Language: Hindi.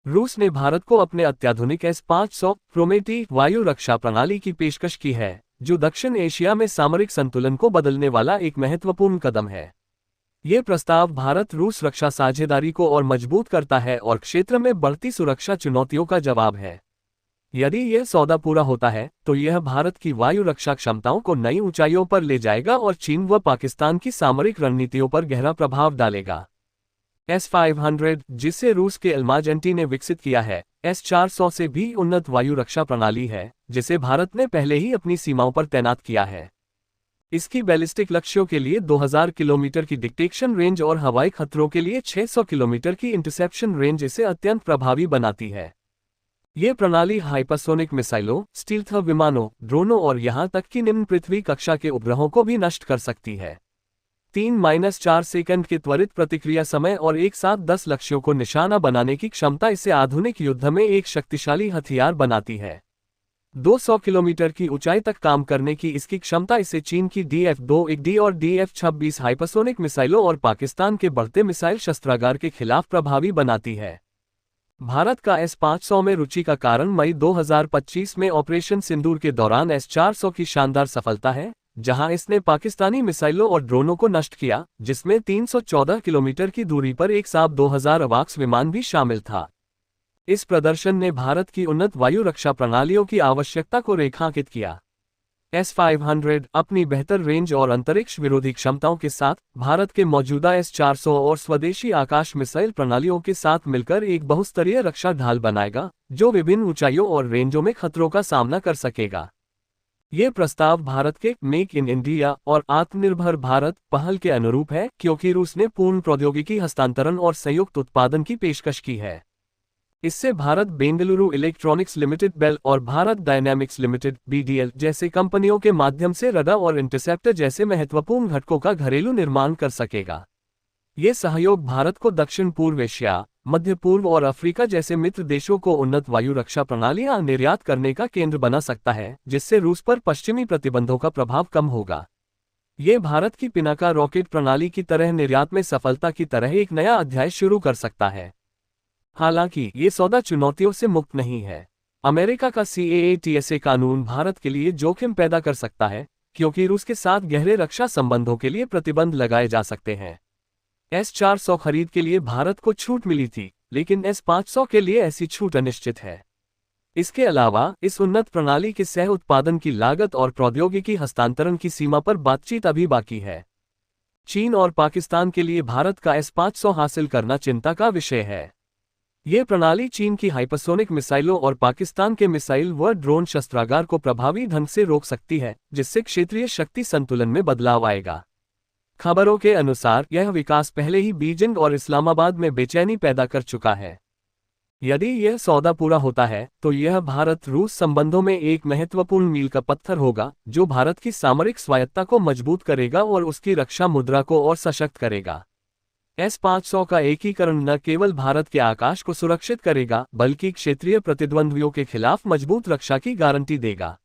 रूस ने भारत को अपने अत्याधुनिक S-500 प्रोमेथी वायु रक्षा प्रणाली की पेशकश की है, जो दक्षिण एशिया में सामरिक संतुलन को बदलने वाला एक महत्वपूर्ण कदम है। ये प्रस्ताव भारत रूस रक्षा साझेदारी को और मजबूत करता है और क्षेत्र में बढ़ती सुरक्षा चुनौतियों का जवाब है। यदि यह सौदा पूरा होता है, तो यह भारत की वायु रक्षा क्षमताओं को नई ऊंचाइयों पर ले जाएगा और चीन व पाकिस्तान की सामरिक रणनीतियों पर गहरा प्रभाव डालेगा। S-500, जिसे रूस के अल्माजेंटी ने विकसित किया है, S-400 से भी उन्नत वायु रक्षा प्रणाली है, जिसे भारत ने पहले ही अपनी सीमाओं पर तैनात किया है। इसकी बैलिस्टिक लक्ष्यों के लिए 2000 किलोमीटर की डिटेक्शन रेंज और हवाई खतरों के लिए 600 किलोमीटर की इंटरसेप्शन रेंज इसे अत्यंत प्रभावी बनाती है। ये प्रणाली हाइपरसोनिक मिसाइलों, स्टील्थ विमानों, ड्रोनों और यहां तक कि निम्न पृथ्वी कक्षा के उपग्रहों को भी नष्ट कर सकती है। 3-4 सेकंड के त्वरित प्रतिक्रिया समय और एक साथ 10 लक्ष्यों को निशाना बनाने की क्षमता इसे आधुनिक युद्ध में एक शक्तिशाली हथियार बनाती है। 200 किलोमीटर की ऊंचाई तक काम करने की इसकी क्षमता इसे चीन की DF-21D और DF-26 हाइपरसोनिक मिसाइलों और पाकिस्तान के बढ़ते मिसाइल शस्त्रागार के खिलाफ प्रभावी बनाती है। भारत का S-500 में रुचि का कारण मई 2025 में ऑपरेशन सिंदूर के दौरान S-400 की शानदार सफलता है, जहां इसने पाकिस्तानी मिसाइलों और ड्रोनों को नष्ट किया, जिसमें 314 किलोमीटर की दूरी पर एक साब 2000 अवाक्स विमान भी शामिल था। इस प्रदर्शन ने भारत की उन्नत वायु रक्षा प्रणालियों की आवश्यकता को रेखांकित किया। S-500 अपनी बेहतर रेंज और अंतरिक्ष विरोधी क्षमताओं के साथ भारत के मौजूदा S-400 और स्वदेशी आकाश मिसाइल प्रणालियों के साथ मिलकर एक बहुस्तरीय रक्षा ढाल बनाएगा, जो विभिन्न ऊंचाइयों और रेंजों में खतरों का सामना कर सकेगा। ये प्रस्ताव भारत के मेक इन इंडिया और आत्मनिर्भर भारत पहल के अनुरूप है, क्योंकि रूस ने पूर्ण प्रौद्योगिकी हस्तांतरण और संयुक्त उत्पादन की पेशकश की है। इससे Bharat Bengaluru electronics limited, BEL और भारत डायनामिक्स लिमिटेड (BDL) जैसे कंपनियों के माध्यम से रडार और इंटरसेप्टर जैसे महत्वपूर्ण घटकों का घरेलू निर्माण कर सकेगा। ये सहयोग भारत को दक्षिण पूर्व एशिया, मध्य पूर्व और अफ्रीका जैसे मित्र देशों को उन्नत वायु रक्षा प्रणालियां निर्यात करने का केंद्र बना सकता है, जिससे रूस पर पश्चिमी प्रतिबंधों का प्रभाव कम होगा। ये भारत की पिनाका रॉकेट प्रणाली की तरह निर्यात में सफलता की तरह एक नया अध्याय शुरू कर सकता है। हालांकि ये सौदा चुनौतियों से मुक्त नहीं है। अमेरिका का CAATSA कानून भारत के लिए जोखिम पैदा कर सकता है, क्योंकि रूस के साथ गहरे रक्षा संबंधों के लिए प्रतिबंध लगाए जा सकते हैं। S-400 खरीद के लिए भारत को छूट मिली थी, लेकिन S-500 के लिए ऐसी छूट अनिश्चित है। इसके अलावा इस उन्नत प्रणाली के सह उत्पादन की लागत और प्रौद्योगिकी हस्तांतरण की सीमा पर बातचीत अभी बाकी है। चीन और पाकिस्तान के लिए भारत का S-500 हासिल करना चिंता का विषय है। यह प्रणाली चीन की हाइपरसोनिक मिसाइलों और पाकिस्तान के मिसाइल व ड्रोन शस्त्रागार को प्रभावी ढंग से रोक सकती है, जिससे क्षेत्रीय शक्ति संतुलन में बदलाव आएगा। खबरों के अनुसार यह विकास पहले ही बीजिंग और इस्लामाबाद में बेचैनी पैदा कर चुका है। यदि यह सौदा पूरा होता है, तो यह भारत रूस संबंधों में एक महत्वपूर्ण मील का पत्थर होगा, जो भारत की सामरिक स्वायत्ता को मजबूत करेगा और उसकी रक्षा मुद्रा को और सशक्त करेगा। S-500 का एकीकरण न केवल भारत के आकाश को सुरक्षित करेगा, बल्कि क्षेत्रीय प्रतिद्वंद्वियों के खिलाफ मजबूत रक्षा की गारंटी देगा।